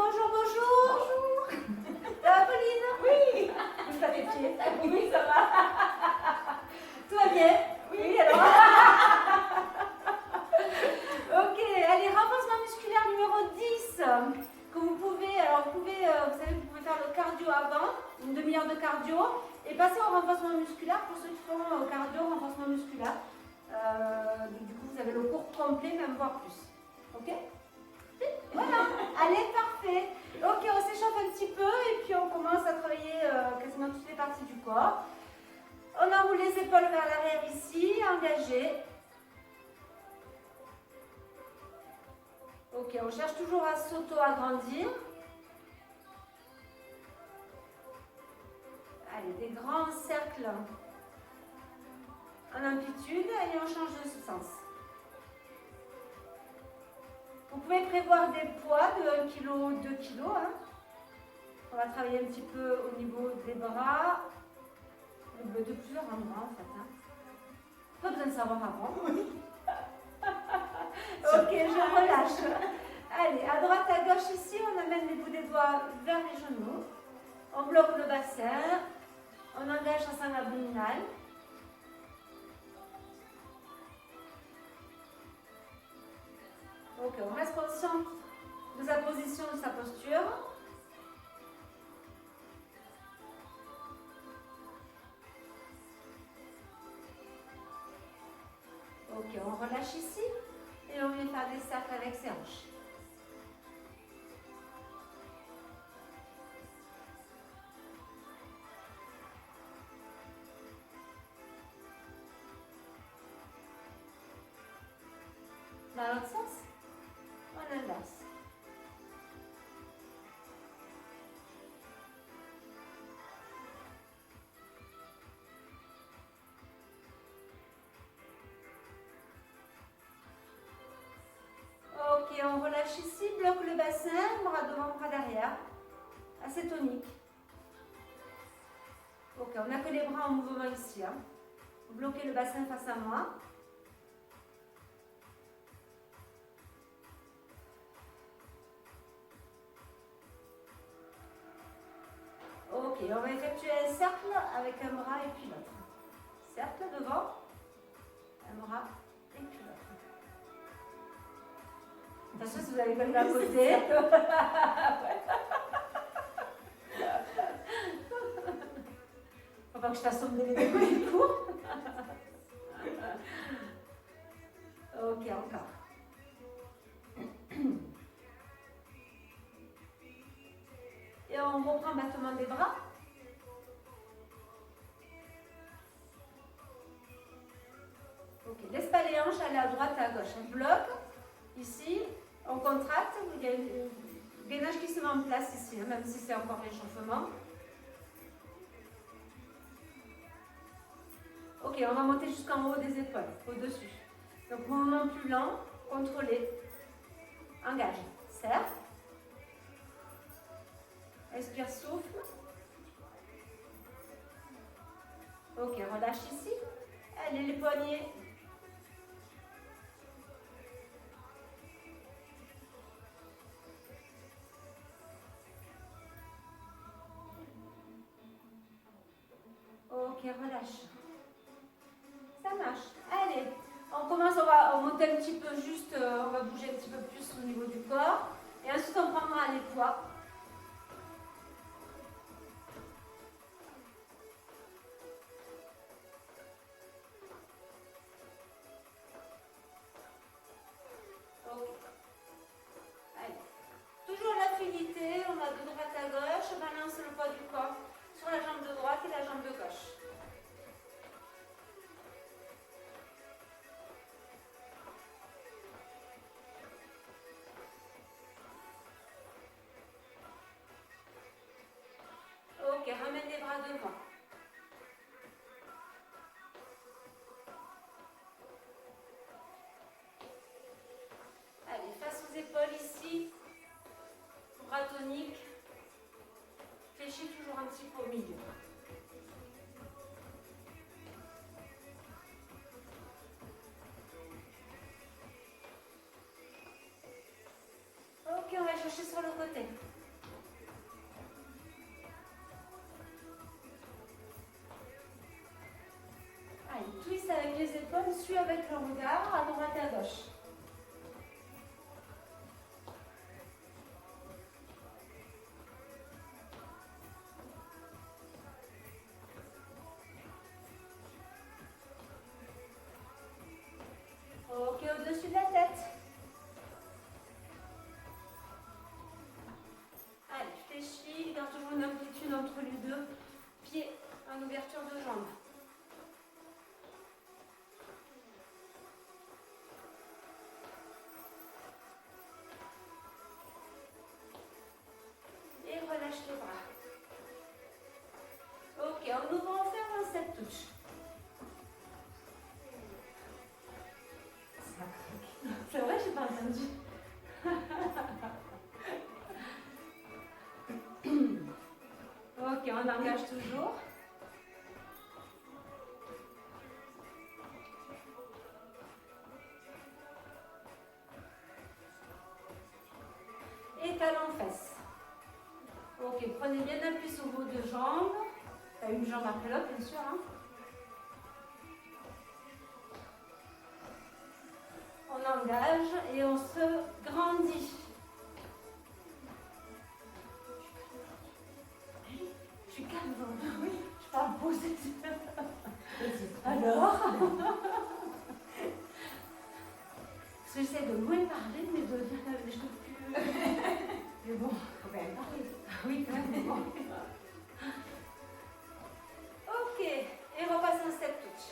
bonjour, bonjour. Bonjour. Ça va, Pauline? Oui. Bouge pas tes pieds. Oui, ça va. Tout va bien? Oui, alors. Ok, allez, renforcement musculaire numéro 10. Que vous pouvez, vous savez, vous pouvez faire le cardio avant, une demi-heure de cardio, et passer au renforcement musculaire pour ceux qui font cardio, renforcement musculaire. Du coup, vous avez le cours complet, même voire plus. Ok? Voilà, allez, parfait. Ok, on s'échauffe un petit peu et puis on commence à travailler quasiment toutes les parties du corps. On enroule les épaules vers l'arrière ici, engagé. Ok, on cherche toujours à s'auto-agrandir. Allez, des grands cercles en amplitude et on change de sens. Vous pouvez prévoir des poids de 1 kg, 2 kg. Hein. On va travailler un petit peu au niveau des bras, de plusieurs endroits en fait. Hein. Pas besoin de savoir avant. Ok, je relâche. Allez, à droite, à gauche ici, on amène les bouts des doigts vers les genoux. On bloque le bassin. On engage la sangle abdominale. Ok, on reste conscient de sa position, de sa posture. Ok, on relâche ici et on vient faire des cercles avec ses hanches. Dans l'autre sens, on inverse. Ok, on relâche ici, bloque le bassin, bras devant, bras derrière. Assez tonique. Ok, on n'a que les bras en mouvement ici. Hein. Bloquez le bassin face à moi. Ok, on va effectuer un cercle avec un bras et puis l'autre. Cercle devant, un bras et puis l'autre. Attention si vous avez quelqu'un à côté. Faut pas que je t'assomme les deux du cours. Ok, encore. Et on reprend le battement des bras. Ok, laisse pas les hanches aller à droite, à gauche. On bloque. Ici, on contracte. Il y a une gainage qui se met en place ici, hein, même si c'est encore l'échauffement. Ok, on va monter jusqu'en haut des épaules, au-dessus. Donc, mouvement plus lent, contrôlé. Engage. Serre. Expire, souffle. Ok, relâche ici. Allez, les poignets. Ok, relâche. Ça marche. Allez, on commence, on va monter un petit peu juste, on va bouger un petit peu plus au niveau du corps. Et ensuite, on prendra les poids. Allez. Toujours la fluidité, on va de droite à gauche, on balance le poids du corps sur la jambe de droite et la jambe de gauche. Ok, ramène les bras devant. Allez, face aux épaules ici, bras toniques. Fléchis toujours un petit peu au milieu. Ok, on va chercher sur le côté. suis avec le regard à droite et à gauche. Ok, au-dessus de la tête. Allez, fléchis, garde toujours une amplitude entre les deux pieds en ouverture de jambes. Et relâche les bras. Ok, en ouvrant, on ferme cette touche. C'est vrai, j'ai pas entendu. Ok, on engage toujours. Et talons fesses. Ok, prenez bien appui sur vos deux jambes. Une jambe après l'autre, bien sûr. Hein. On engage et on se grandit. Je suis calme, oui. Je parle posé. Alors j'essaie de moins parler, mais de dire des choses plus... Mais bon, faut quand même parler. Oui, quand même, bon. Ok, et repasse en step touch.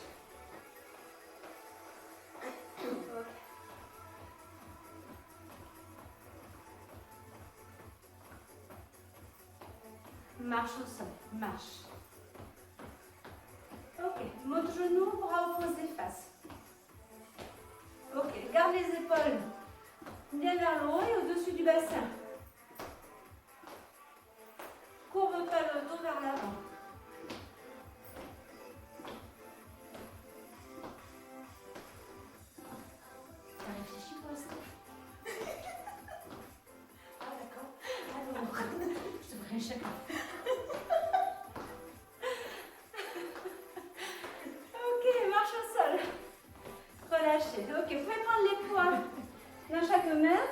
Ok. Marche au sol, marche. Ok, mot de genou, bras opposés face. Ok, garde les épaules bien vers le haut et au-dessus du bassin. Courbe pas le dos vers l'avant. T'as réfléchi pour ça? Ah d'accord. Alors, je devrais chacun. Ok, marche au sol. Relâchez. Ok, vous pouvez prendre les poids dans chaque main.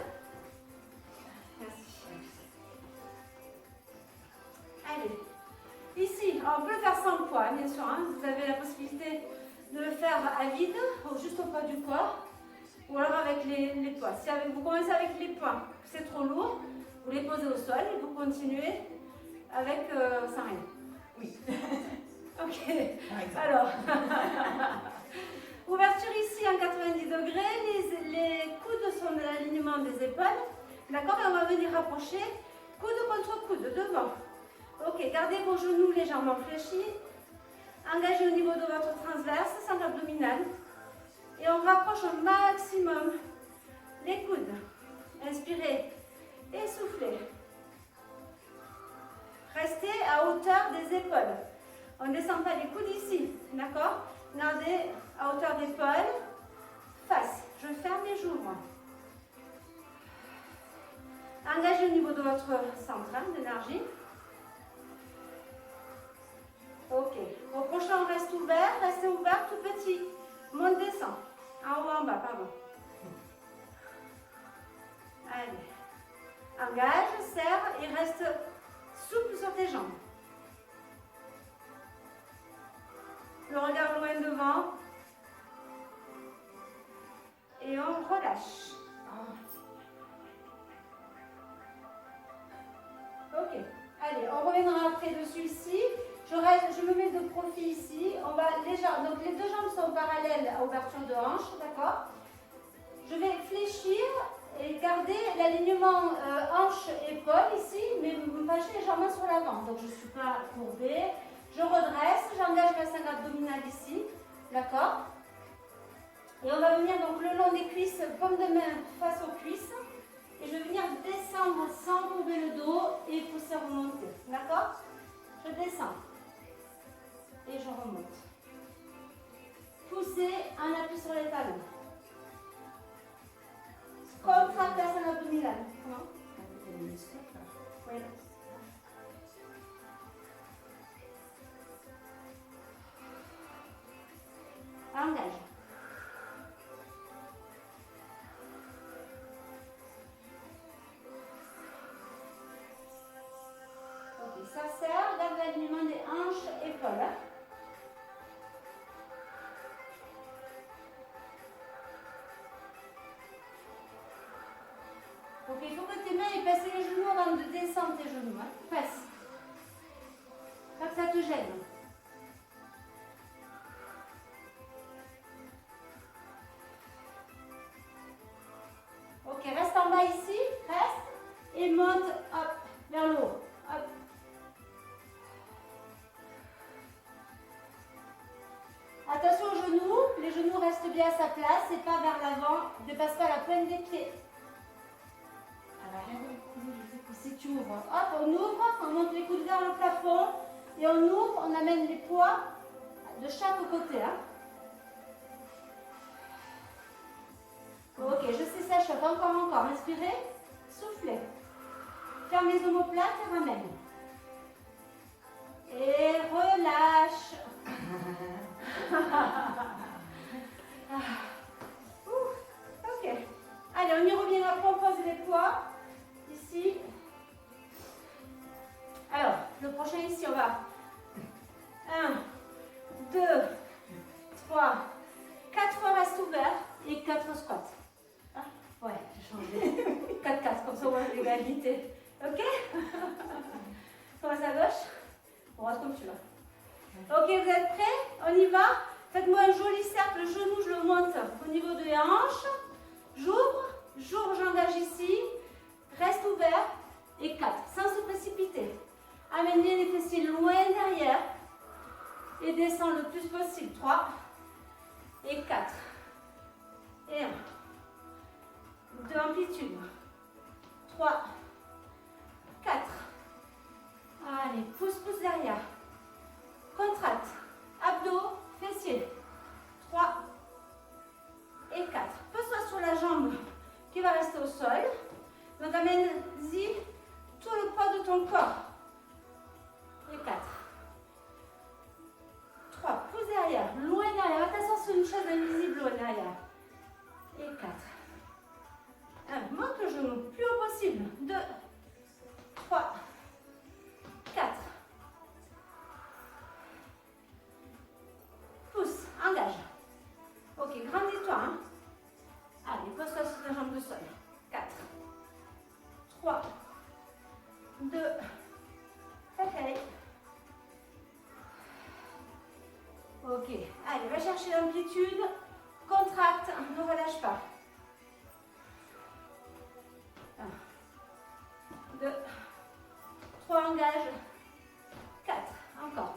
Merci. Allez. Ici, on peut faire sans poids, bien sûr. Hein. Vous avez la possibilité de le faire à vide, juste au poids du corps, ou alors avec les poids. Si vous commencez avec les poids, c'est trop lourd, vous les posez au sol et vous continuez avec sans rien. Oui. Ok. Alors, ouverture ici en 90 degrés, les coudes sont de l'alignement des épaules. D'accord. Et on va venir rapprocher coude contre coude, devant. Ok, gardez vos genoux légèrement fléchis. Engagez au niveau de votre transverse, centre abdominal. Et on rapproche au maximum les coudes. Inspirez et soufflez. Restez à hauteur des épaules. On ne descend pas les coudes ici, d'accord? Gardez à hauteur d'épaule. Face. Je ferme et j'ouvre. Engagez au niveau de votre centre d'énergie. Ok. Au prochain, on reste ouvert. Restez ouvert tout petit. Monte, descend. En haut, en bas, pardon. Allez. Engage, serre et reste souple sur tes jambes. Le regard loin devant. Et on relâche. Ok. Allez, on reviendra après dessus ici. Je me mets de profil ici. On va légèrement. Donc les deux jambes sont parallèles à ouverture de hanche, d'accord? Je vais fléchir et garder l'alignement hanche-épaule ici, mais me pencher légèrement sur l'avant. Donc je ne suis pas courbée. Je redresse, j'engage ma cinq abdominale ici, d'accord? Et on va venir donc le long des cuisses, paume de main face aux cuisses. Et je vais venir descendre sans courber le dos et pousser remonter, d'accord? Je descends. Et je remonte. Poussez en appui sur les talons. Contracte la scène abdominale. Comment? Oui. Engage. genou, hein. Presse. Pas que ça te gêne. Ok, reste en bas ici, reste. Et monte, hop, vers le haut. Hop. Attention aux genoux, les genoux restent bien à sa place et pas vers l'avant. Ne passe pas la pointe des pieds. Si tu ouvres, hop, on ouvre, on monte les coudes vers le plafond et on ouvre, on amène les poids de chaque côté. Hein. Ok, je sais ça, chauffe encore. Inspirez, soufflez. Ferme les omoplates et ramène. Et relâche. Ok. Allez, on y revient après, on pose les poids. Ici. Alors, le prochain ici, on va 1, 2, 3, 4 fois reste ouvert et 4 squats. Ah, ouais, j'ai changé. 4-4, comme ça on voit l'égalité. Ok. Commence à gauche. Droite comme tu vas. Ok, vous êtes prêts? On y va. Faites-moi un joli cercle. Le genou, je le monte au niveau des hanches. J'ouvre, j'engage ici. Reste ouvert. Et 4, sans se précipiter. Amenez les fessiers loin derrière. Et descends le plus possible. 3 et 4. Et 1. 2 amplitudes. 3, 4. Allez, pousse derrière. Contracte. Abdos, fessiers. 3 et 4. Pose-toi sur la jambe qui va rester au sol. Donc amène-y tout le poids de ton corps. Et 4. 3. Pousse derrière, loin derrière. Attention, c'est une chose invisible loin derrière. Et 4. 1. Monte le genou, plus haut possible. 2, 3, 4. Pousse, engage. Ok, grandis-toi. Hein. Allez, pose-toi sur la jambe de sol. 4, 3, 2, ok. Ok, allez, va chercher l'amplitude. Contracte, ne relâche pas. 1, 2, 3, engage. 4, encore.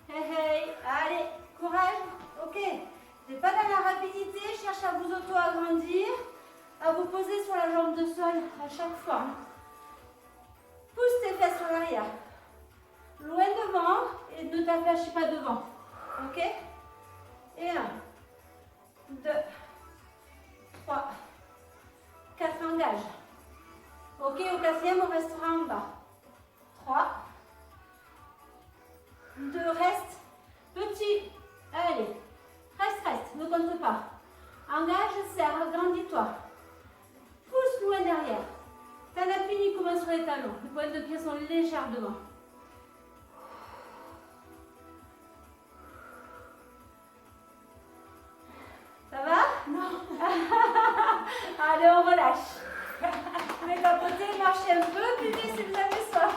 Hey, allez, courage. Ok, vous n'êtes pas dans la rapidité, cherche à vous auto-agrandir, à vous poser sur la jambe de sol à chaque fois. Pousse tes fesses sur l'arrière. Loin devant et ne t'attache pas devant. Ok? Et 1, 2, 3, 4, engage. Ok, au quatrième, on restera en bas. 3, 2, reste. Petit. Allez. Reste. Ne compte pas. Engage, serre, agrandis-toi. Pousse loin derrière. T'as l'appui uniquement sur les talons. Les pointes de pied sont légères devant. Ça va? Non. Allez, on relâche. Mais d'un côté, marchez un peu plus vite si vous avez soif.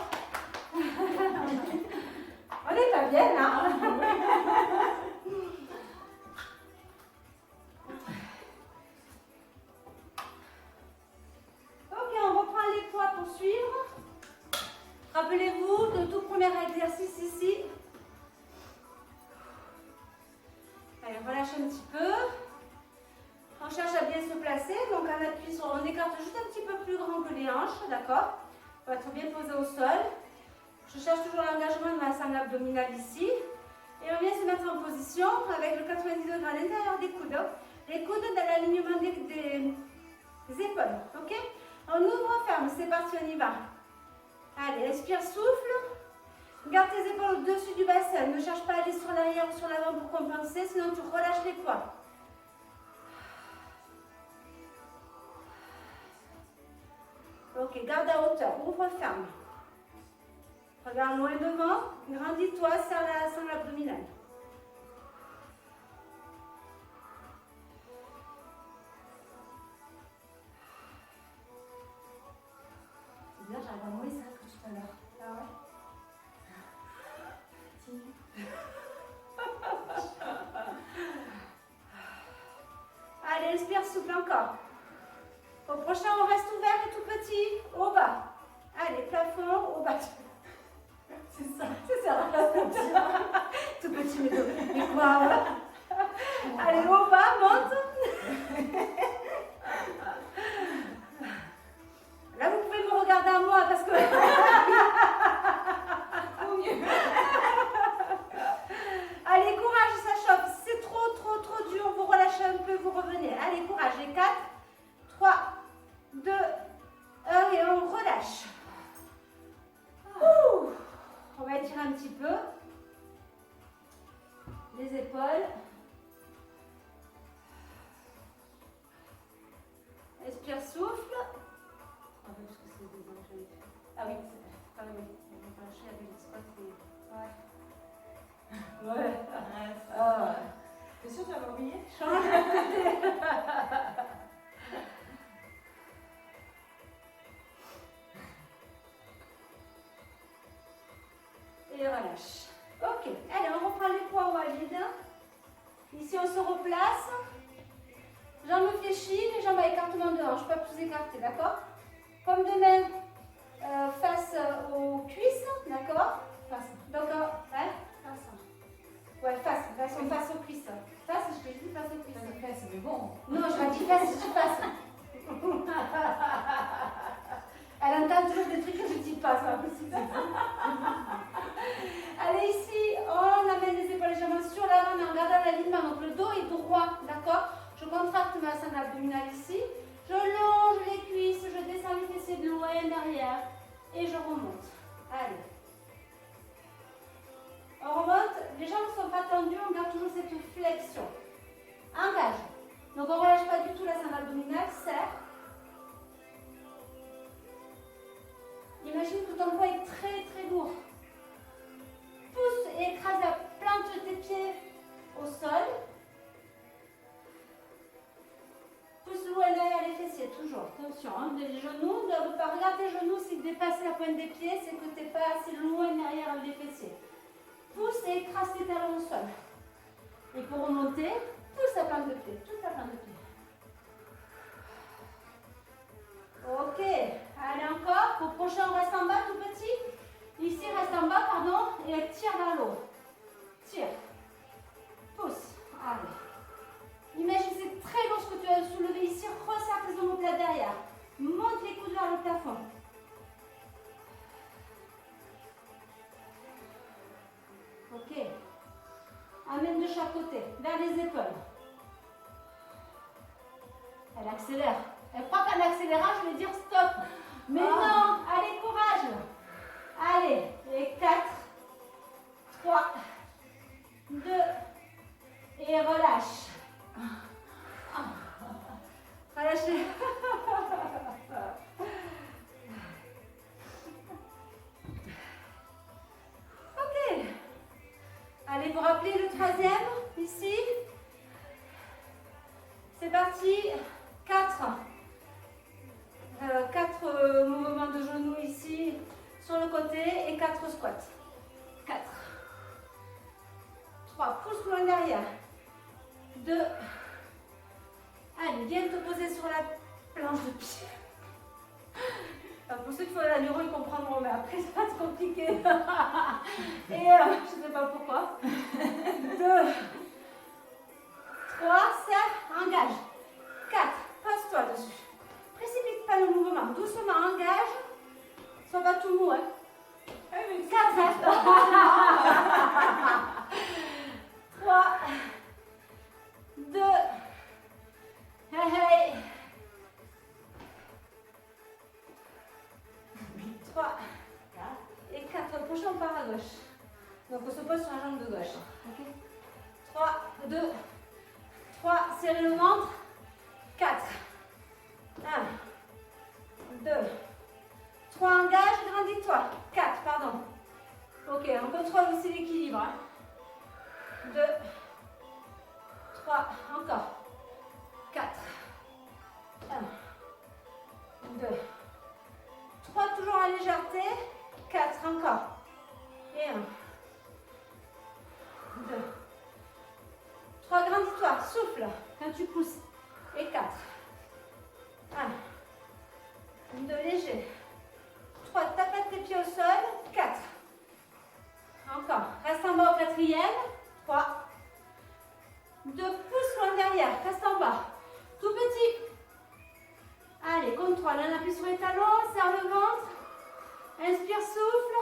On n'est pas bien, là. Ok, on reprend les poids pour suivre. Rappelez-vous, le tout premier exercice ici. Allez, on relâche un petit peu. On cherche à bien se placer, donc on appuie sur, on écarte juste un petit peu plus grand que les hanches, d'accord? On va être bien posé au sol. Je cherche toujours l'engagement de ma sangle abdominale ici. Et on vient se mettre en position avec le 90 degrés à l'intérieur des coudes. Les coudes dans l'alignement des épaules, ok? On ouvre, on ferme, c'est parti, on y va. Allez, inspire, souffle. Garde tes épaules au-dessus du bassin. Ne cherche pas à aller sur l'arrière ou sur l'avant pour compenser, sinon tu relâches les poids. Ok, garde à hauteur, ouvre, ferme. Regarde loin devant, grandis-toi, serre la sangle abdominale. C'est bizarre, j'arrive à moins ça que tout à l'heure. Ah ouais. Allez, inspire, souffle encore. Au prochain, on reste ouvert et tout petit, au bas. Allez, plafond, au bas. C'est ça. C'est ça. Tout petit, mais quoi? Allez, au bas, monte. Là, vous pouvez me regarder à moi parce que... Au mieux. Allez, courage, ça chauffe. C'est trop dur. Vous relâchez un peu, vous revenez. Allez, courage. Les 4, 3, 2, 1 et on relâche. Ouh. On va étirer un petit peu. Les épaules. Expire, souffle. Ah oui, parce que c'est des ans que j'avais fait. Ah oui, c'est pas oui. On va lâcher avec les squats. Ouais. Ouais. T'es sûr que tu vas oublié? Change de côté. Et relâche. Ok. Allez, on reprend les poids walides. Ici, on se replace. Jambes fléchies, les jambes à écartement de hanche, pas plus écartées, d'accord? Comme de main face aux cuisses, d'accord? Face. Donc, hein? Face. Ouais, face. Face aux cuisses. Face, je t'ai dit face aux cuisses. Face, mais bon. Non, je m'ai dit face, je dis face. Elle entend toujours des trucs que je dis pas, c'est pas possible. Allez, ici, on amène les épaules légèrement sur l'avant, mais en gardant l'alignement. Donc, le dos est droit, d'accord? Je contracte ma scène abdominale ici. Je longe les cuisses, je descends les fessiers de loin derrière et je remonte. Allez. On remonte, les jambes ne sont pas tendues, on garde toujours cette flexion. Engage. Donc on ne relâche pas du tout la scène abdominale, serre. Imagine que ton poids est très lourd. Pousse et écrase la plante de tes pieds au sol. Pousse loin derrière les fessiers, toujours. Attention, hein, les genoux, ne pas regarder tes genoux, si dépasser la pointe des pieds, c'est que tu n'es pas assez loin derrière les fessiers. Pousse et écrase tes talons au sol. Et pour remonter, pousse la plante de pied, toute la plante de pied. Ok, allez encore. Au prochain, on reste en bas tout petit. Ici, reste en bas, pardon, et tire vers le haut. Tire. Pousse. Allez. Imagine, c'est très lourd ce que tu as soulevé ici. Resserre tes omoplates derrière. Monte les coudes vers le plafond. Ok. Amène de chaque côté, vers les épaules. Elle accélère. Elle croit qu'en accélérant, je vais dire stop. Mais non, allez, courage. Allez, et 4, 3, 2, et relâche. Relâchez. Ok. Allez, vous rappelez le troisième, ici. C'est parti. 4 mouvements de genoux ici, sur le côté, et 4 squats. 4. 3, pousse loin derrière. 2. Allez, viens te poser sur la planche de pied. Alors pour ceux qui font la l'allure, ils comprendront, mais après ça va être compliqué. Et je ne sais pas pourquoi. 2, 3, serre, engage. 4, passe-toi dessus. Précipite pas le mouvement, doucement, engage. Sois pas tout mou, hein. 4, 3, 2, hey. 3 et 4. Prochain, on part à gauche. Donc on se pose sur la jambe de gauche. Okay. 3, 2, 3, serrez le ventre. 4, 1, 2, 3, engage, grandis-toi. 4, pardon. Ok, on contrôle aussi l'équilibre. 2, 3, encore. 4, 1, 2, 3, toujours la légèreté. 4, encore. Et 1. 2. 3, grandis-toi, souffle quand tu pousses. Et 4. 1. 2, léger. 3, tape tes pieds au sol. 4. Encore. Reste en bas au 4e. 3. 2, pousse loin derrière. Reste en bas. Tout petit. Allez, contrôle. On appuie sur les talons. Serre le ventre. Inspire, souffle.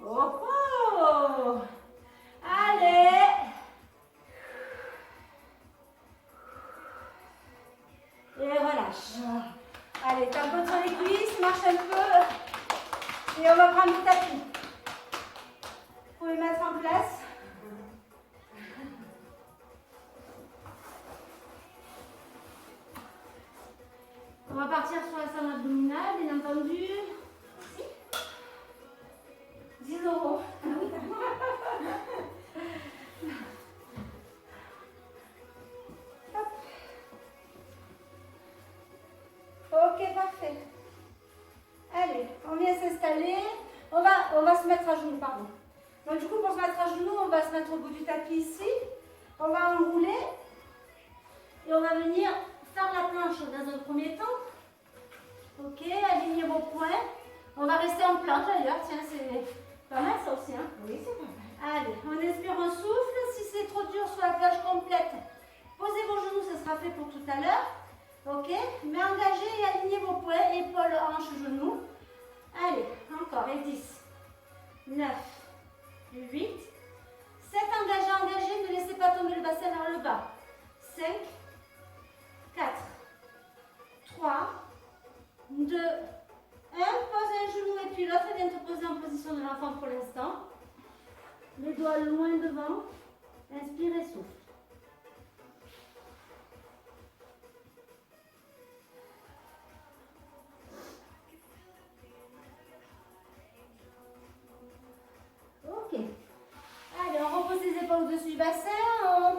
Oh, oh. Allez. Et relâche. Allez, tapote sur les cuisses, marche un peu. Et on va prendre le tapis. Vous pouvez mettre en place. On va partir sur la salle abdominale, bien entendu. 10 €. Ok, parfait. Allez, on vient s'installer. On va se mettre à genoux, pardon. Donc du coup, pour se mettre à genoux, on va se mettre au bout du tapis ici. On va enrouler. Et on va venir faire la planche dans un premier temps. Ok, alignez vos poings. On va rester en planche d'ailleurs. Tiens, c'est pas mal ça aussi. Hein? Oui, c'est pas mal. Allez, on inspire, on souffle. Si c'est trop dur sur la plage complète, posez vos genoux, ce sera fait pour tout à l'heure. Ok, mais engagez et alignez vos poings, épaules, hanches, genoux. Allez, encore, et 10, 9, 8, 7, engagez, ne laissez pas tomber le bassin vers le bas. 5, 4, 3, 2, 1, pose un genou et puis l'autre vient te poser en position de l'enfant pour l'instant. Les doigts loin devant, inspire et souffle. Ok. Allez, on repose les épaules au-dessus du bassin. On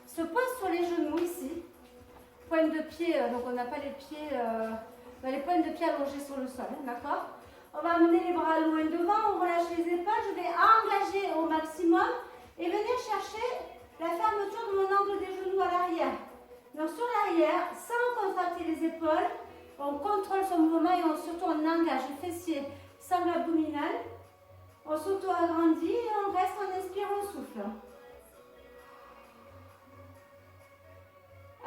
se pose sur les genoux ici. Pointe de pied, donc on n'a pas les pieds, les pointes de pied allongées sur le sol, hein, d'accord? On va amener les bras loin devant, on relâche les épaules. Je vais engager au maximum et venir chercher la fermeture de mon angle des genoux à l'arrière. Donc sur l'arrière, sans contracter les épaules, on contrôle son mouvement et surtout on engage le fessier sans l'abdominal. On s'auto-agrandit et on reste, on inspire, on souffle.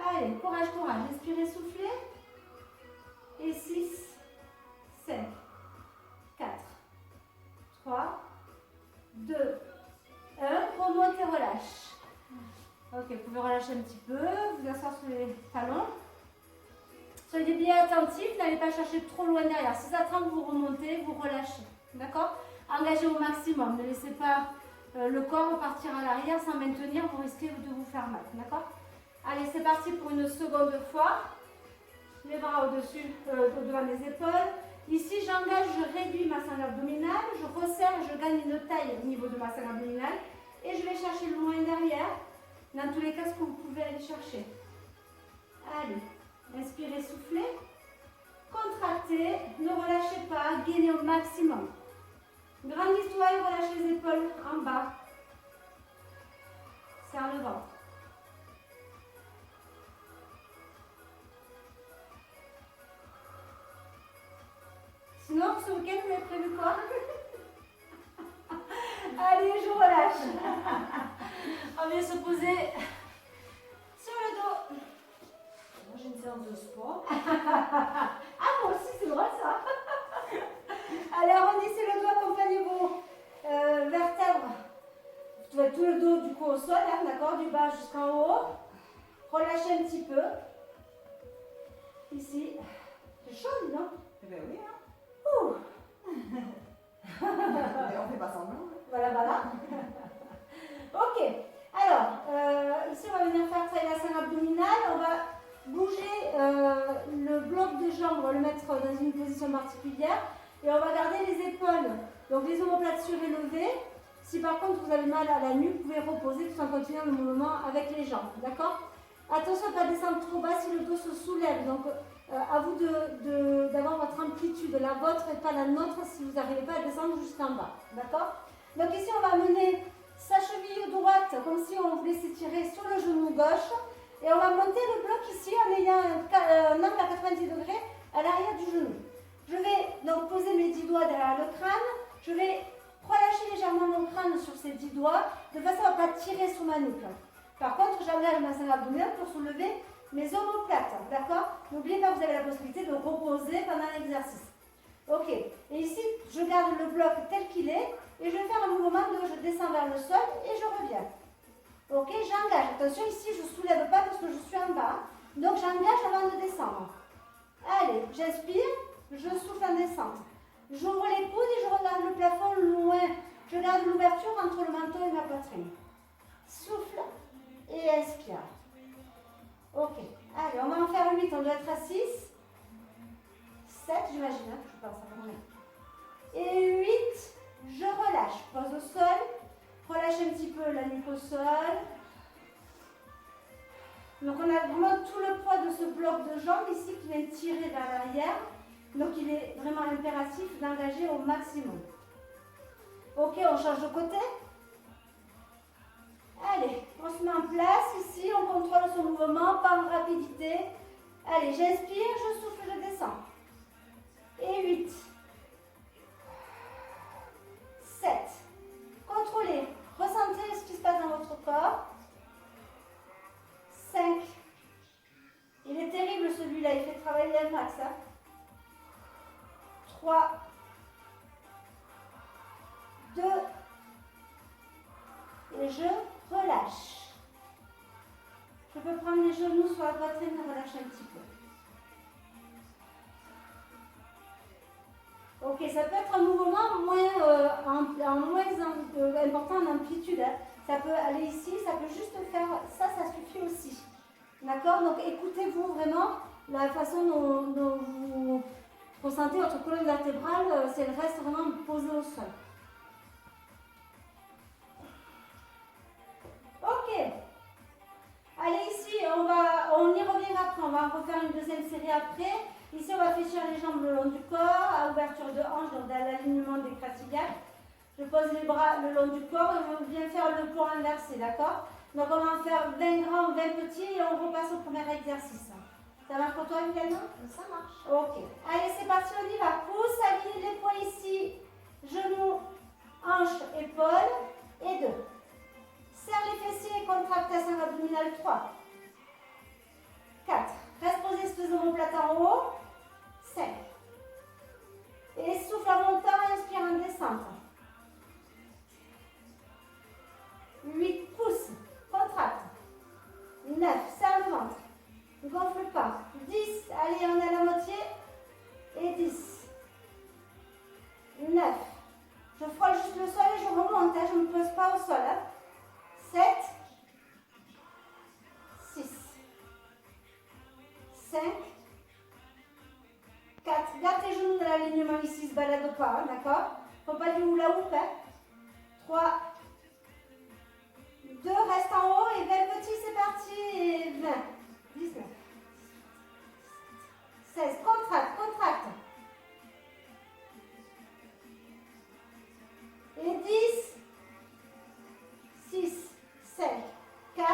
Allez, courage, courage. Inspirez, soufflez. Et 6, 5, 4, 3, 2, 1. Remonte et relâche. Ok, vous pouvez relâcher un petit peu, vous asseoir sur les talons. Soyez bien attentifs, n'allez pas chercher trop loin derrière. Si ça tremble, vous remontez, vous relâchez. D'accord? Engagez au maximum. Ne laissez pas le corps repartir à l'arrière sans maintenir, vous risquez de vous faire mal. D'accord? Allez, c'est parti pour une seconde fois. Les bras au-dessus, devant les épaules. Ici, j'engage, je réduis ma sangle abdominale. Je resserre, je gagne une taille au niveau de ma sangle abdominale. Et je vais chercher le loin derrière. Dans tous les cas, ce que vous pouvez aller chercher. Allez, inspirez, soufflez. Contractez, ne relâchez pas, gainez au maximum. Grandis-toi et relâche les épaules en bas. Serre le ventre. Sinon, ce week-end, vous avez prévu quoi? Allez, je relâche. On vient se poser sur le dos. Moi, j'ai une séance de sport. Ah, moi aussi, c'est drôle ça. Allez, arrondissez le dos, accompagnez vos vertèbres. Tout le dos du coup au sol, hein, d'accord, du bas jusqu'en haut. Relâchez un petit peu. Ici. C'est chaud, dis donc. Eh bien oui, hein. Ouh. Mais on fait pas semblant. Voilà, voilà. Ok. Alors, ici, on va venir faire travailler la sangle abdominale. On va bouger le bloc de jambes. On va le mettre dans une position particulière. Et on va garder les épaules. Donc, les omoplates surélevées. Si par contre, vous avez mal à la nuque, vous pouvez reposer tout en continuant le mouvement avec les jambes. D'accord? Attention à ne pas descendre trop bas si le dos se soulève. Donc, à vous d'avoir votre amplitude, la vôtre et pas la nôtre si vous n'arrivez pas à descendre jusqu'en bas. D'accord? Donc ici, on va amener sa cheville droite comme si on voulait s'étirer sur le genou gauche. Et on va monter le bloc ici en ayant un angle à 90 degrés à l'arrière du genou. Je vais donc poser mes 10 doigts derrière le crâne. Je vais relâcher légèrement mon crâne sur ces 10 doigts de façon à ne pas tirer sur ma nuque. Par contre, j'engage ma sangle abdominale pour soulever mes omoplates. D'accord? N'oubliez pas que vous avez la possibilité de reposer pendant l'exercice. Ok. Et ici, je garde le bloc tel qu'il est et je vais faire un mouvement de je descends vers le sol et je reviens. Ok, j'engage. Attention, ici, je ne soulève pas parce que je suis en bas. Donc, j'engage avant de descendre. Allez, j'inspire, je souffle en descente. J'ouvre les coudes et je regarde le plafond loin. Je garde l'ouverture entre le menton et ma poitrine. Souffle et inspire. Ok, allez, on va en faire 8. On doit être à 6. 7, j'imagine, hein, je pense à combien. Et 8, je relâche. Pose au sol. Relâche un petit peu la nuque au sol. Donc on a vraiment tout le poids de ce bloc de jambes ici qui vient tirer vers l'arrière. Donc il est vraiment impératif d'engager au maximum. Ok, on change de côté. Allez, on se met en place ici, on contrôle son mouvement, pas en rapidité. Allez, j'inspire, je souffle, je descends. Et 8. 7. Contrôlez. Ressentez ce qui se passe dans votre corps. 5. Il est terrible celui-là, il fait travailler un max. 3. 2. Et je relâche. Je peux prendre les genoux sur la poitrine et relâcher un petit peu. Ok, ça peut être un mouvement moins important en amplitude. Hein. Ça peut aller ici, ça peut juste faire ça, ça suffit aussi. D'accord? Donc écoutez-vous vraiment la façon dont vous ressentez votre colonne vertébrale, si elle reste vraiment posée au sol. Ok. Allez ici, on y revient après, on va en refaire une deuxième série après. Ici, on va fléchir les jambes le long du corps, à ouverture de hanche, donc dans l'alignement des cratillaires. Je pose les bras le long du corps et on vient faire le pont inversé, d'accord? Donc, on va en faire 20 grands, 20 petits et on repasse au premier exercice. Ça marche pour toi, également? Ça marche. Ok. Allez, c'est parti, on y va. Pousse, aligne les poings ici. Genoux, hanches, épaules. Et 2. Serre les fessiers et contracte ta sangle abdominale. 3. 4. Reste posé sur les omoplates en haut. 5. Et souffle en montant, inspire en descente. 8. Pousse, contracte. 9. Serre le ventre. Ne gonfle pas. 10. Allez, on est à la moitié. Et 10. 9. Je frôle juste le sol et je remonte. Hein. Je ne me pose pas au sol. Hein. 7. 6. 5. 4. Garde tes genoux dans l'alignement ici, ne se balade pas. Hein, d'accord? Faut pas du hula hoop. Hein. 3. 2. Reste en haut et 20 petits, c'est parti. Et 20. 19. 16. Contracte, contracte. Et 10. 6. 5. 4.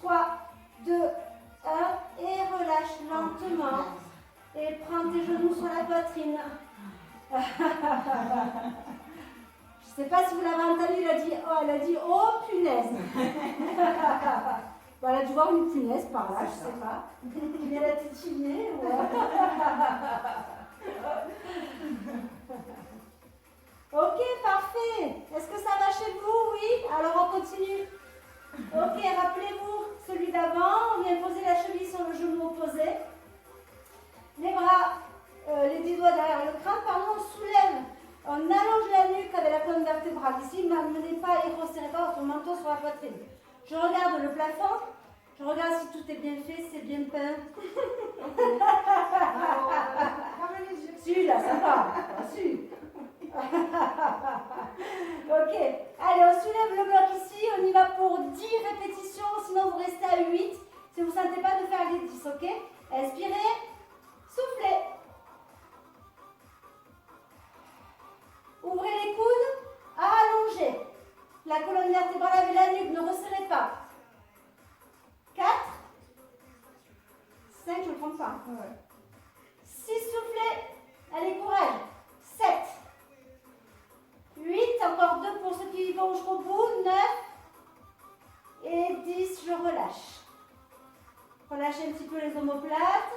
3. 2. 1. Et relâche lentement. Et prends tes genoux sur la poitrine. Je ne sais pas si vous l'avez entendu, elle a dit oh punaise. Bon, elle a dû voir une punaise par là, je ne sais pas. Il vient la titiller. Ouais. Ok, parfait. Est-ce que ça va chez vous? Oui. Alors on continue. Ok, rappelez-vous celui d'avant. On vient poser la cheville sur le genou opposé. Les bras, les 10 doigts derrière le crâne. Pardon, on soulève. On allonge la nuque avec la colonne vertébrale. Ici, n'amenez pas et resserrez pas votre menton sur la poitrine. Je regarde le plafond. Je regarde si tout est bien fait, c'est bien peint. Si, là, ça va. Si. Ok. Allez, on soulève le bloc ici. On y va pour 10 répétitions. Sinon, vous restez à 8. Si vous ne sentez pas de faire les 10, ok? Inspirez. Soufflez. Ouvrez les coudes, allongez. La colonne vertébrale avec la nuque, ne resserrez pas. 4, 5, je ne le prends pas. Ouais. 6, soufflez. Allez, courage. 7, 8, encore 2 pour ceux qui vont jusqu'au bout. 9 et 10, je relâche. Relâchez un petit peu les omoplates.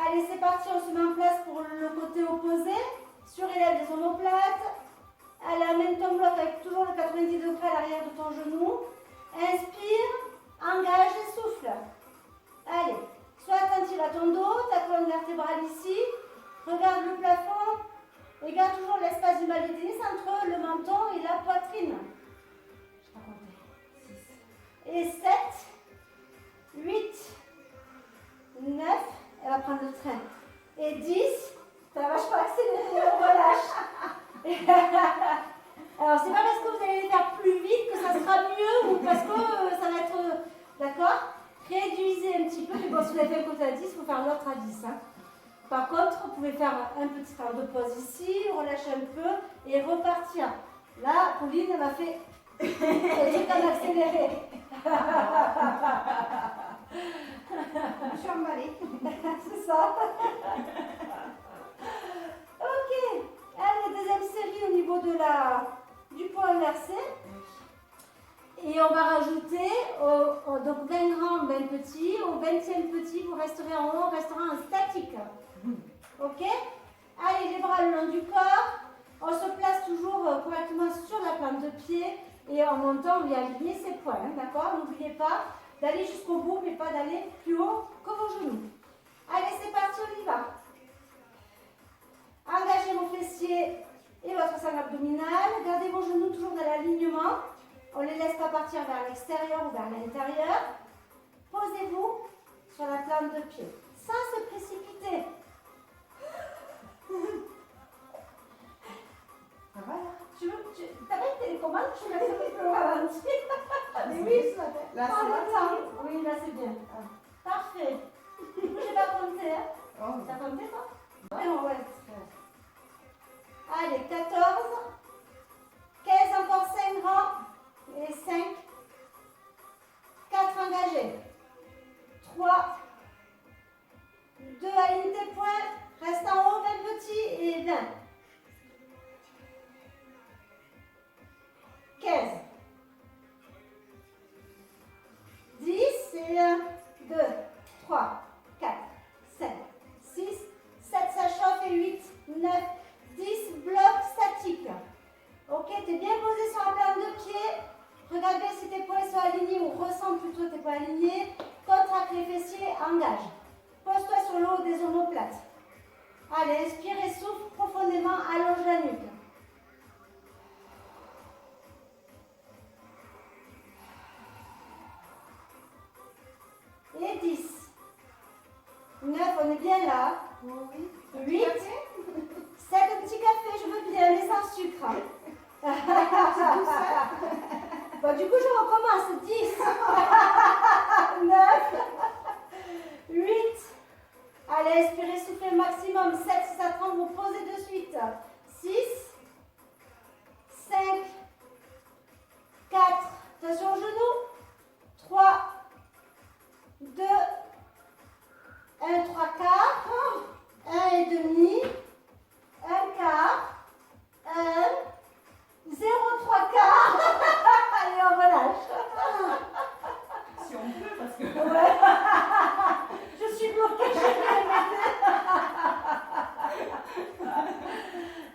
Allez, c'est parti, on se met en place pour le côté opposé. Surélève les omoplates. Allez, amène ton bloc avec toujours le 90 degrés à l'arrière de ton genou. Inspire, engage et souffle. Allez, sois attentif à ton dos, ta colonne vertébrale ici. Regarde le plafond et garde toujours l'espace du mal de tennis entre le menton et la poitrine. Je vais compter. 6. Et 7, 8, 9. Elle va prendre le train. Et 10, ça va vachement accélérer, on relâche. Alors, c'est pas parce que vous allez les faire plus vite que ça sera mieux ou parce que ça va être. D'accord? Réduisez un petit peu, mais bon, si vous avez fait un côté à 10, il faut faire l'autre à 10. Hein. Par contre, vous pouvez faire un petit temps de pause ici, relâcher un peu et repartir. Là, Pauline, elle m'a fait le truc en accéléré. Je suis emballée. C'est ça. Ok. Allez, deuxième série au niveau du poids inversé. Et on va rajouter donc 20 grands, 20 petits. Au 20e petit, vous resterez en haut, on restera en statique. Ok? Allez, les bras le long du corps. On se place toujours correctement sur la plante de pied. Et en montant, on vient aligner ses poings. Hein, d'accord? N'oubliez pas d'aller jusqu'au bout, mais pas d'aller plus haut que vos genoux. Allez, c'est parti, on y va. Engagez vos fessiers et votre sangle abdominale. Gardez vos genoux toujours dans l'alignement. On ne les laisse pas partir vers l'extérieur ou vers l'intérieur. Posez-vous sur la plante de pied, sans se précipiter. Ça va là? T'as pas une télécommande? Je vais mettre un peu au ralenti. Mais oui, ça va. Là, Prends c'est le bon. temps. Oui, là, c'est bien. Parfait. Je n'ai pas compté. Hein. Oh. T'as compté, toi? Non, ouais. Allez, 14. 15, encore 5 grands. Et 5. 4 engagés. 3. 2, aligne tes poings. Reste en haut, 20 petits. Et 20. 15. 10. Et 1, 2, 3, 4, 5, 6, 7, ça chauffe. Et 8, 9, 10, bloc statique. Ok, tu es bien posé sur la plante de pied. Regarde bien si tes poings sont alignés ou ressens plutôt tes poings alignés. Contracte les fessiers, engage. Pose-toi sur le haut des omoplates. Allez, inspire et souffle profondément, allonge la nuque. Et 10. 9, on est bien là. Oui. 8. 7, un petit café, je veux bien, mais sans sucre. Bon, du coup, je recommence. 10. 9. 8. Allez, inspirez, soufflez le maximum. 7, si ça tremble, vous posez de suite. 6. 5. 4. Attention aux genoux. 3. 2. 1, 3 quarts. 1 et demi. 1 quart. 1. 0, 3 quarts. Allez, on relâche. Si on peut, parce que. Ouais. Je suis bloquée.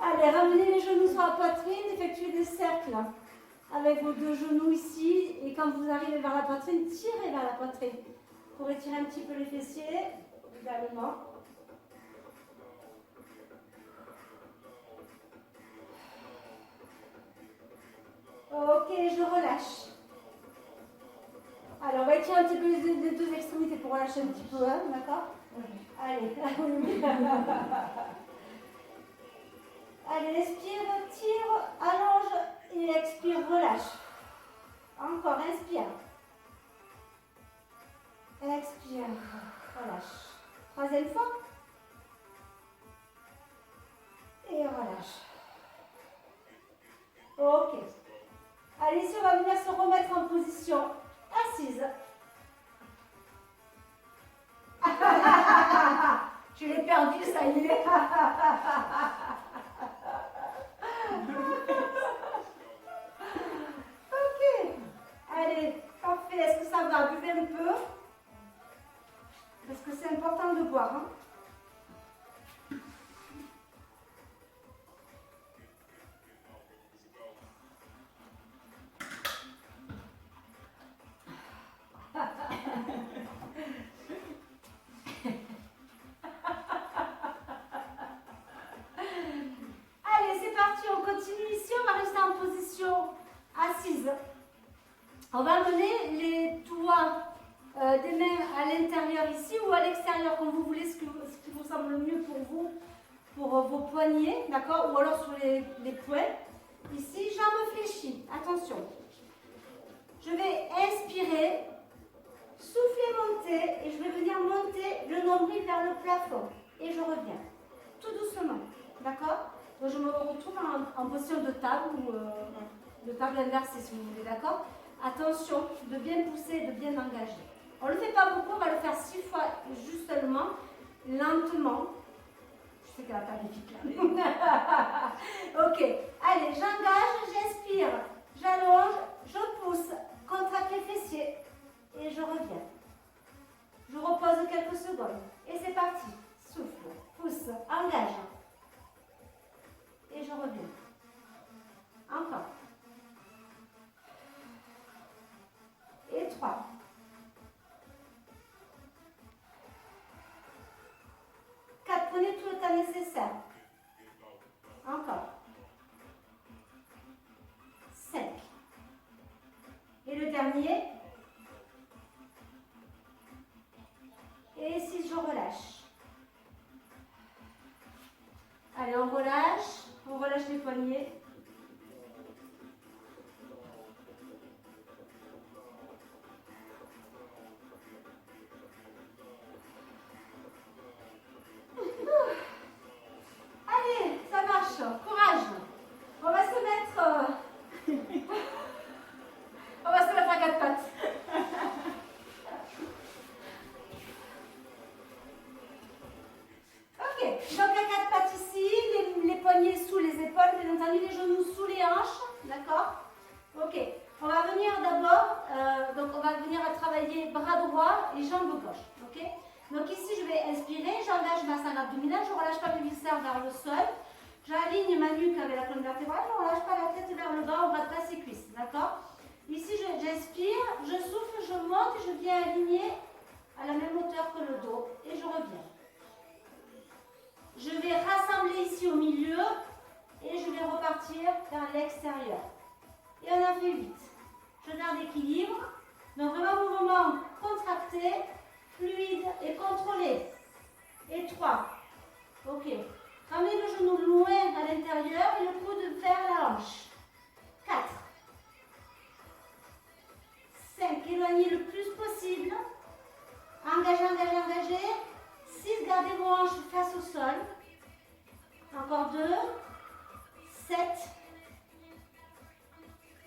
Allez, ramenez les genoux sur la poitrine, effectuez des cercles avec vos deux genoux ici. Et quand vous arrivez vers la poitrine, tirez vers la poitrine pour étirer un petit peu les fessiers également. Ok, je relâche. Alors, on va étirer un petit peu les deux extrémités pour relâcher un petit peu, hein, d'accord? Allez. Allez, inspire, tire, allonge et expire, relâche. Encore, inspire. Inspire, relâche. Troisième fois. Et relâche. Ok. Allez, ici, on va venir se remettre en position assise. Je l'ai perdu, ça y est. Ok. Allez, parfait. Est-ce que ça va? Buvez un peu. Parce que c'est important de boire. Hein. Allez, c'est parti, on continue ici, on va rester en position assise. On va mener les doigts des mains à l'intérieur ici ou à l'extérieur, comme vous voulez, ce qui vous semble le mieux pour vous, pour vos poignets, d'accord, ou alors sur les poings. Ici, jambes fléchies, attention. Je vais inspirer, souffler, monter, et je vais venir monter le nombril vers le plafond. Et je reviens, tout doucement, d'accord? Donc je me retrouve en position de table ou de table inversée si vous voulez, d'accord? Attention de bien pousser, de bien engager. On ne le fait pas beaucoup, on va le faire 6 fois juste seulement, lentement. Je sais qu'elle n'a pas d'épique là. Ok, allez, j'engage, j'inspire, j'allonge, je pousse, contracte les fessiers et je reviens. Je repose quelques secondes et c'est parti. Souffle, pousse, engage. Et je reviens. Encore. Et 3. 4. Prenez tout le temps nécessaire. Encore. 5. Et le dernier. Et 6, je relâche. Allez, on relâche les poignets. Allez, ça marche, courage. On va se mettre, on va se mettre à 4 pattes. Ok, donc à 4 pattes ici, les poignets sous les épaules, bien entendu les genoux sous les hanches, d'accord? Ok, on va venir d'abord, donc on va venir à travailler bras droit et jambes gauche, ok? Donc ici je vais inspirer, j'engage ma scène abdominale, je ne relâche pas mes viscères vers le sol, j'aligne ma nuque avec la colonne vertébrale, je ne relâche pas la tête vers le bas, on ne rate pas ses cuisses, d'accord? Ici j'inspire, je souffle, je monte et je viens aligner à la même hauteur que le dos et je reviens. Je vais rassembler ici au milieu et je vais repartir vers l'extérieur. Et on a fait 8. Je garde l'équilibre. Donc vraiment mouvement contracté, fluide et contrôlé. Et 3. Ok. Ramenez le genou loin à l'intérieur et le coude vers la hanche. 4. 5. Éloignez le plus possible. Engagez, engagez, engagez. 6. Gardez vos hanches face au sol. Encore 2. 7.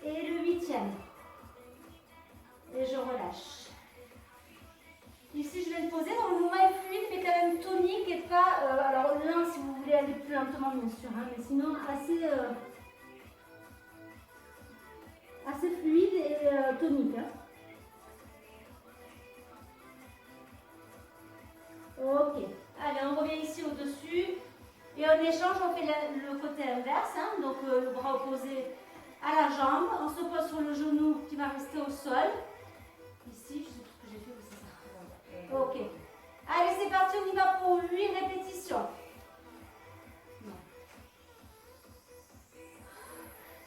Et le 8e. Et je relâche. Ici, je vais le poser. Donc, le mouvement est fluide, mais quand même tonique et pas... alors, lent si vous voulez aller plus lentement, bien sûr. Hein, mais sinon, assez fluide et tonique. Hein. Ok. Allez, on revient ici au-dessus. Et on échange, on fait le côté inverse. Hein, donc, le bras opposé à la jambe. On se pose sur le genou qui va rester au sol. Ici, je sais plus ce que j'ai fait, mais c'est ça. Ok. Allez, c'est parti, on y va pour 8 répétitions.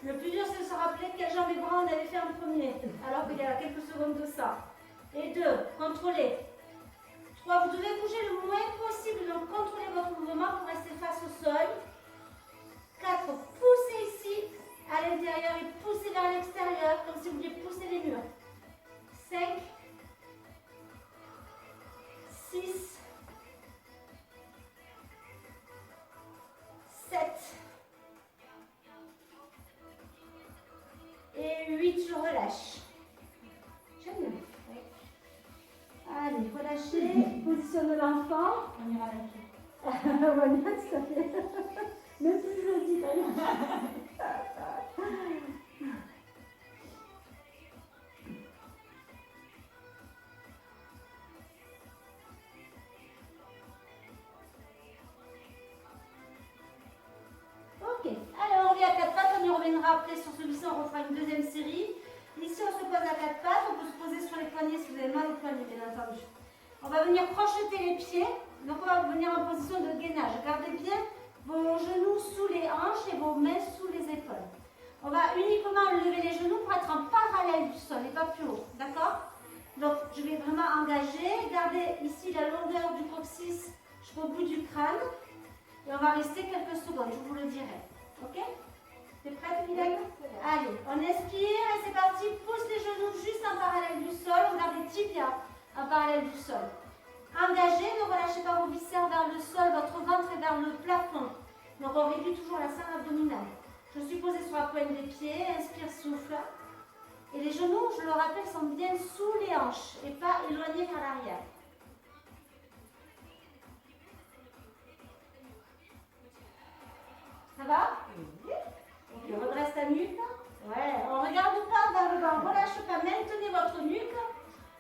Le plus dur, c'est de se rappeler quelle jambe et bras on avait fait en premier, alors qu'il y a quelques secondes de ça. Et 2, contrôlez. 3, vous devez bouger le moins possible, donc contrôlez votre mouvement pour rester face au sol. 4, poussez ici, à l'intérieur et poussez vers l'extérieur, comme si vous vouliez pousser les murs. 5, Allez, relâchez, position de l'enfant. On ira là-dessus. Voilà, tout à fait. Même si je le dis d'ailleurs. Ok, alors on revient à quatre pattes, on y reviendra après sur celui-ci, on refera une deuxième série. Ici on se pose à quatre pattes, on peut se poser sur les poignets si vous avez mal aux poignets bien entendu. On va venir crocheter les pieds, donc on va venir en position de gainage. Gardez bien vos genoux sous les hanches et vos mains sous les épaules. On va uniquement lever les genoux pour être en parallèle du sol et pas plus haut, d'accord? Donc je vais vraiment engager, gardez ici la longueur du coccyx jusqu'au bout du crâne. Et on va rester quelques secondes, je vous le dirai. Ok? T'es prête, Mylène? Allez, on inspire et c'est parti. Pousse les genoux juste en parallèle du sol. On garde les tibias en parallèle du sol. Engagez, ne relâchez pas vos viscères vers le sol, votre ventre est vers le plafond. Donc on réduit toujours la salle abdominale. Je suis posée sur la pointe des pieds, inspire, souffle. Et les genoux, je le rappelle, sont bien sous les hanches et pas éloignés vers l'arrière. Ça va? Oui. Ok, on redresse ta nuque. Ouais, on ne regarde pas vers le bas, on ne relâche pas. Maintenez votre nuque.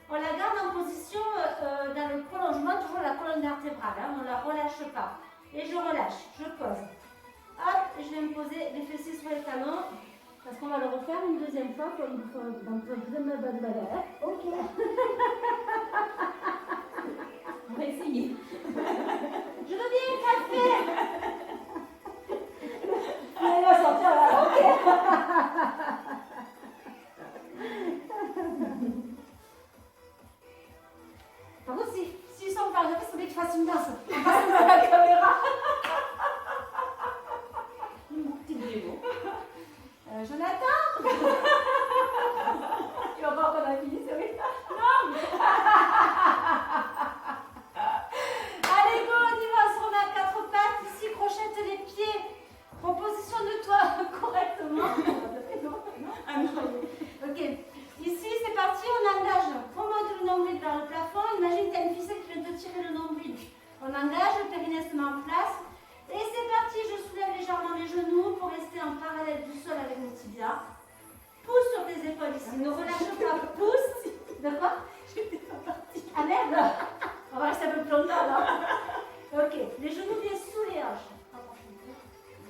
On la garde en position dans le prolongement, toujours la colonne vertébrale. Hein, on ne la relâche pas. Et je relâche, je pose. Hop, et je vais me poser les fessiers sur les talons. Parce qu'on va le refaire une deuxième fois pour une fois. Donc, vous me bonne valeur. Ok. On va essayer. Je veux bien un café. Il va sortir là, ok. Par contre, s'ils sont par exemple, c'est bien qu'ils fassent une danse. En passant devant la caméra. Jonathan. Tu vas voir qu'on a fini, c'est vrai? Non. Allez, go, on y va. On se remet à quatre pattes. Ici, crochette les pieds. Repositionne-toi correctement. Ok. Ici, c'est parti, on engage. Remonte le nombril vers le plafond. Imagine que tu as une ficelle qui vient te tirer le nombril. On engage, le périnée se met en place. Et c'est parti, je soulève légèrement les genoux pour rester en parallèle du sol avec mes tibias. Pousse sur tes épaules ici, ne relâche pas, pousse. D'accord? Ah merde. On va rester un peu plus longtemps là. Ok, les genoux bien sous les hanches.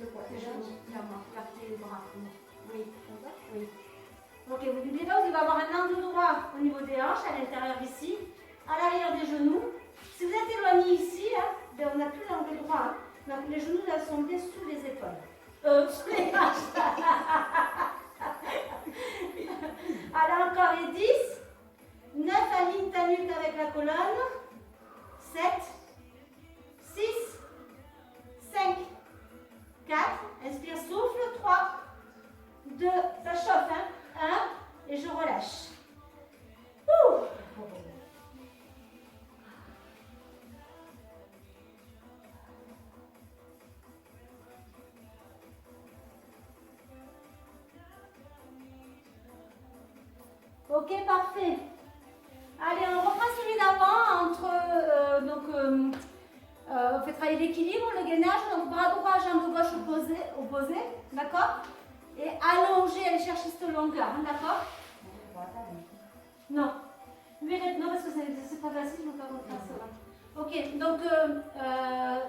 De quoi? Les genoux, clairement, écartez les bras. Oui, oui. Ok, vous n'oubliez pas, vous allez avoir un angle droit au niveau des hanches, à l'intérieur ici, à l'arrière des genoux. Si vous êtes éloigné ici, hein, ben on n'a plus l'angle droit. Hein. Donc les genoux là sont bien sous les épaules. Sous les hanches. Alors encore et 10. 9, aligne ta nuque avec la colonne. 7, 6, 5, 4, inspire, souffle, 3, 2, ça chauffe, hein, 1, et je relâche. Ouh. Ok, parfait. Allez, on reprend celui d'avant on fait travailler l'équilibre, le gainage, donc bras droit, jambe gauche opposée, d'accord? Et allonger, aller chercher cette longueur, hein, d'accord? Non. Non, parce que c'est pas facile, je ne vais pas refaire ça. Ok, donc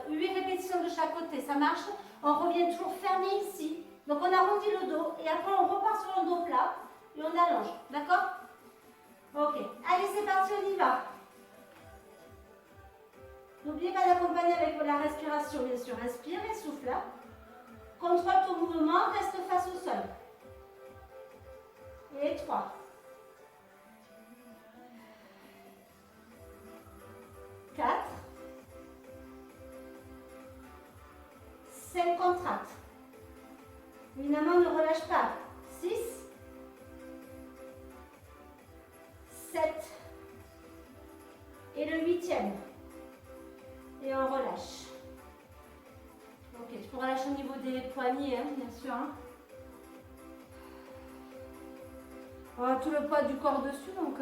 8 répétitions de chaque côté, ça marche. On revient toujours fermé ici. Donc on arrondit le dos et après on repart sur le dos plat et on allonge, d'accord? Ok, allez c'est parti, on y va. N'oubliez pas d'accompagner avec la respiration, bien sûr. Inspire et souffle. Contrôle ton mouvement, reste face au sol. Et 3. 4. 5 contractes. Évidemment, ne relâche pas. 6. 7. Et le 8e. Et on relâche. Ok, tu peux relâcher au niveau des poignets, hein, bien sûr. Hein. On a tout le poids du corps dessus, donc...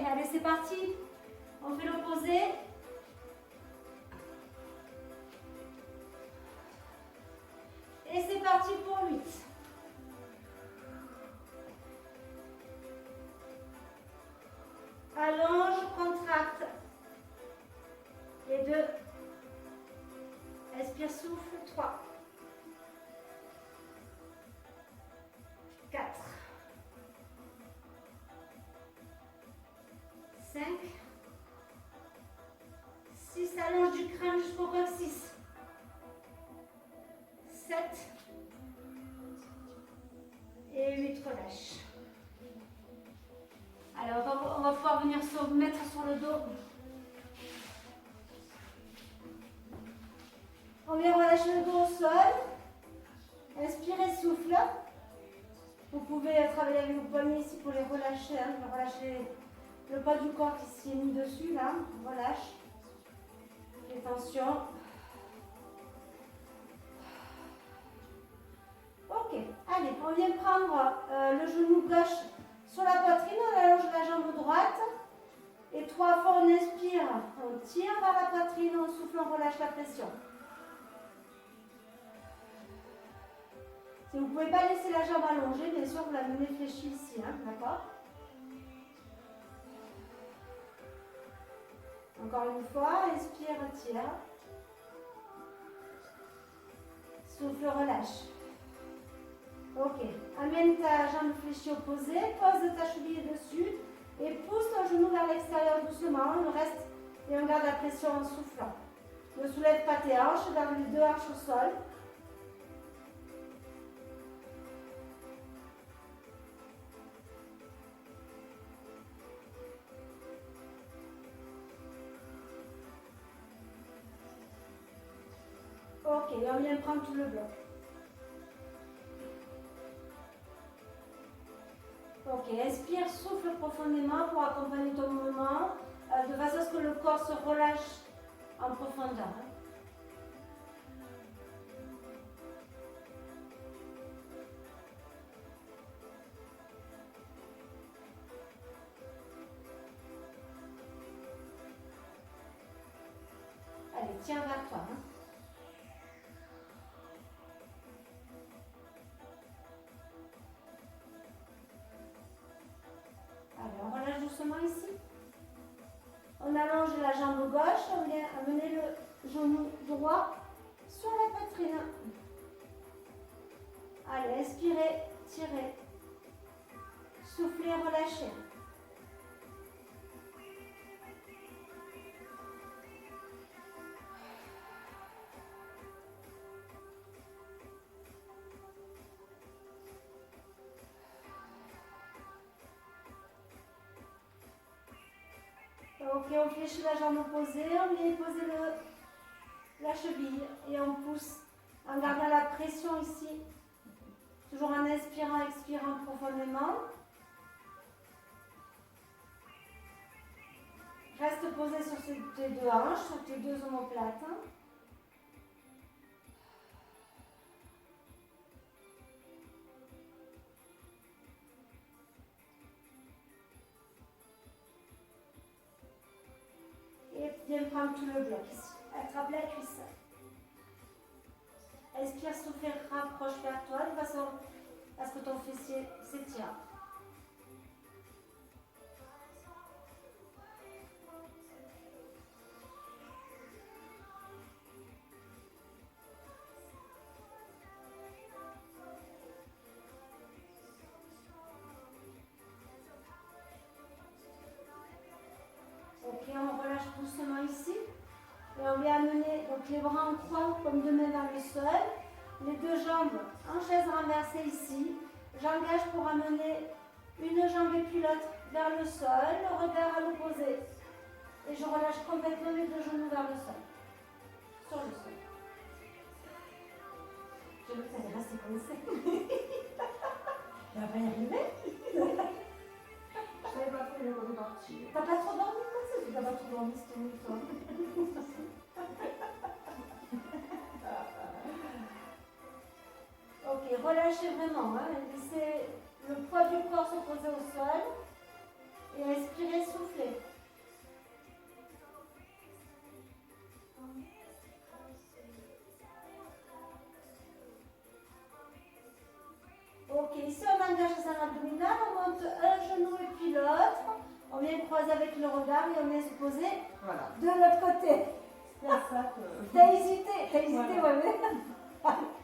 allez, c'est parti. On fait l'opposé. Et c'est parti pour 8. Allonge, contracte. Et 2. Expire, souffle, 3. 4. 5. 6. Allonge du crâne jusqu'au coccyx. 7. Et 8, relâche. Alors, on va pouvoir venir se mettre sur le dos. On vient relâcher le dos au sol. Inspirez, souffle. Vous pouvez travailler avec vos poignets ici pour les relâcher. Hein. Relâcher le poids du corps qui s'y est mis dessus. Là. On relâche. Les tensions. Ok. Allez, on vient prendre le genou gauche sur la poitrine. On allonge la jambe droite. Et 3 fois, on inspire. On tire vers la poitrine. On souffle, on relâche la pression. Si vous ne pouvez pas laisser la jambe allongée, bien sûr, vous la menez fléchie ici, hein, d'accord? Encore une fois, inspire, tire. Souffle, relâche. Ok, amène ta jambe fléchie opposée, pose ta cheville dessus et pousse ton genou vers l'extérieur doucement, le reste, et on garde la pression en soufflant. Ne soulève pas tes hanches, garde les 2 hanches au sol. Ok, on vient prendre tout le bloc. Ok, inspire, souffle profondément pour accompagner ton mouvement, de façon à ce que le corps se relâche en profondeur. Allez, tiens vers toi. Hein. Allez, on relâche doucement ici. On allonge la jambe gauche, on vient amener le genou droit sur la poitrine. Allez, inspirez, tirez. Soufflez, relâchez. Ok, on fléchit la jambe opposée, on vient poser la cheville et on pousse en gardant la pression ici. Toujours en inspirant, expirant profondément. Reste posé sur tes 2 hanches, sur tes 2 omoplates. Et viens prendre tout le bloc ici. Attrape la cuisse. Inspire, souffle, rapproche vers toi de façon à ce que ton fessier s'étire. Ok, on relâche doucement ici. Et on vient amener donc, les bras en croix comme 2 mains vers le sol. Les 2 jambes en chaise renversée ici. J'engage pour amener une jambe et puis l'autre vers le sol, le regard à l'opposé. Et je relâche complètement les 2 genoux vers le sol. Sur le sol. Je veux que ça allait rester comme ça. Elle va pas y arriver. Je savais pas trop, il est reparti. T'as pas trop dormi comme ça? Tu n'as pas trop dormi cette nuit, toi. Ok, relâchez vraiment. Hein. Laissez le poids du corps se poser au sol. Et inspirez, soufflez. Ok, ici on engage les salles abdominales, on monte un genou et puis l'autre. On vient croiser avec le regard et on vient se poser Voilà. de l'autre côté. C'est à ça que T'as hésité, Voilà. ouais.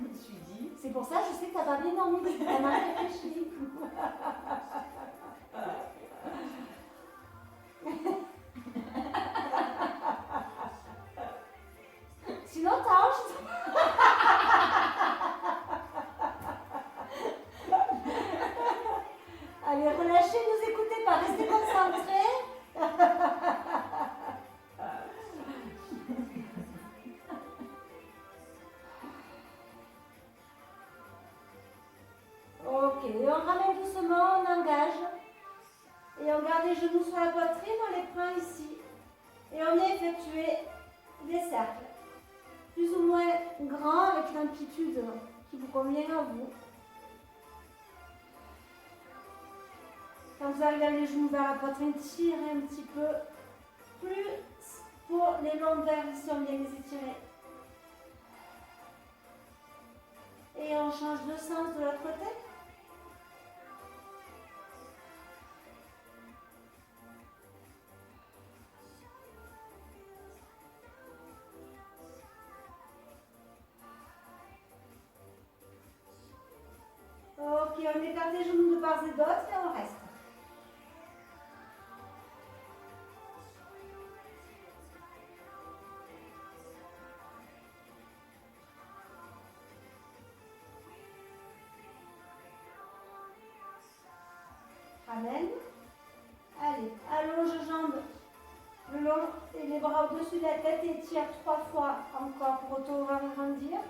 je me suis dit. C'est pour ça que je sais que t'as pas bien dormi, t'as mal réfléchi. Sinon t'arranges. Allez, relâchez, nous écoutez pas, restez concentrés. Ok, et on ramène doucement, on engage. Et on garde les genoux sur la poitrine, on les prend ici. Et on vient effectuer des cercles. Plus ou moins grands avec l'amplitude qui vous convient à vous. Quand vous arrivez avec les genoux vers la poitrine, tirez un petit peu. Plus pour les longueurs, ici on vient les étirer. Et on change de sens de l'autre côté. Ok, on écarte les genoux de part et d'autre et on reste. Ramène. Allez, allonge jambes le long et les bras au-dessus de la tête et tire 3 fois encore pour auto-agrandir.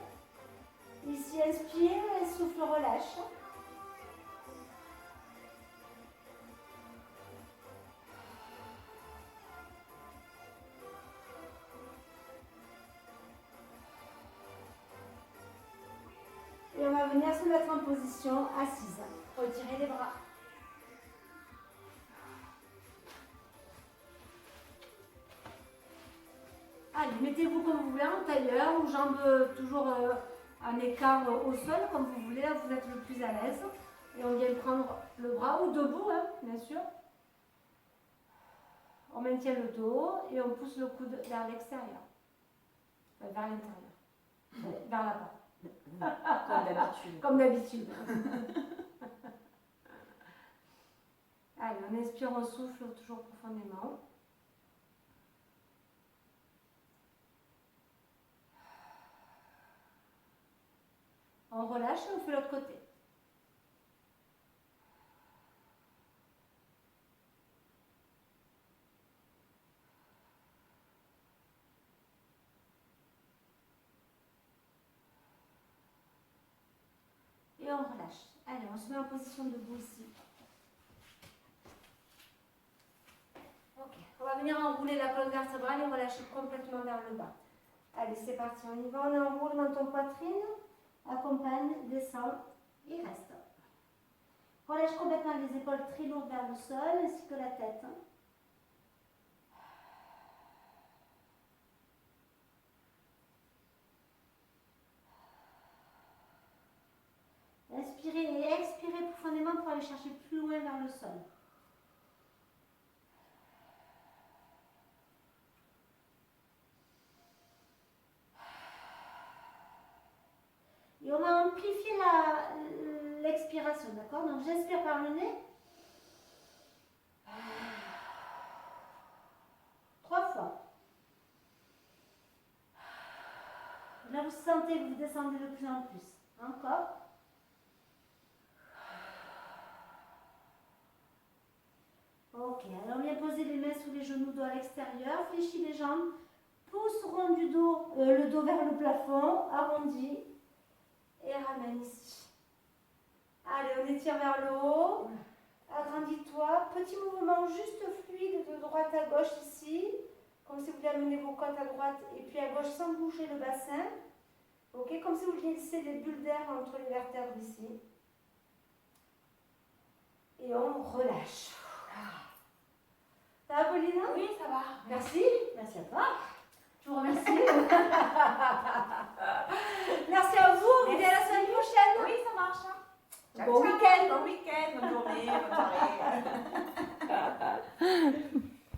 Ici, inspire et souffle, relâche. Et on va venir se mettre en position assise. Retirez les bras. Allez, mettez-vous comme vous voulez, en tailleur ou jambes toujours en écart au sol, comme vous voulez, là vous êtes le plus à l'aise. Et on vient prendre le bras ou debout, hein, bien sûr. On maintient le dos et on pousse le coude vers l'extérieur. Vers l'intérieur. Vers la porte. Comme d'habitude. Comme d'habitude. Allez, on inspire, on souffle toujours profondément. On relâche et on fait l'autre côté. Et on relâche. Allez, on se met en position debout ici. Ok, on va venir enrouler la colonne vertébrale et relâcher complètement vers le bas. Allez, c'est parti, on y va. On enroule dans ton poitrine. Accompagne, descend et reste. Relâche complètement les épaules très lourdes vers le sol ainsi que la tête. Inspirez et expirez profondément pour aller chercher plus loin vers le sol. Et on va amplifier l'expiration, d'accord? Donc j'inspire par le nez. 3 fois. Là, vous sentez que vous descendez de plus en plus. Encore. Ok, alors on vient poser les mains sous les genoux, dos à l'extérieur, fléchis les jambes, pousse rond du dos, le dos vers le plafond, arrondi et ramène ici. Allez, on étire vers le haut, agrandis-toi, petit mouvement juste fluide de droite à gauche ici, comme si vous vouliez amener vos côtes à droite et puis à gauche sans bouger le bassin. Ok, comme si vous glissez des bulles d'air entre les vertèbres ici. Et on relâche. Ça va, Paulina? Oui, ça va. Merci. Merci à toi. Je vous remercie. Merci à vous. On vous dit à la semaine prochaine. Oui, ça marche. Ciao, Bon ciao. week-end. bon week-end, bonne journée, bonne soirée.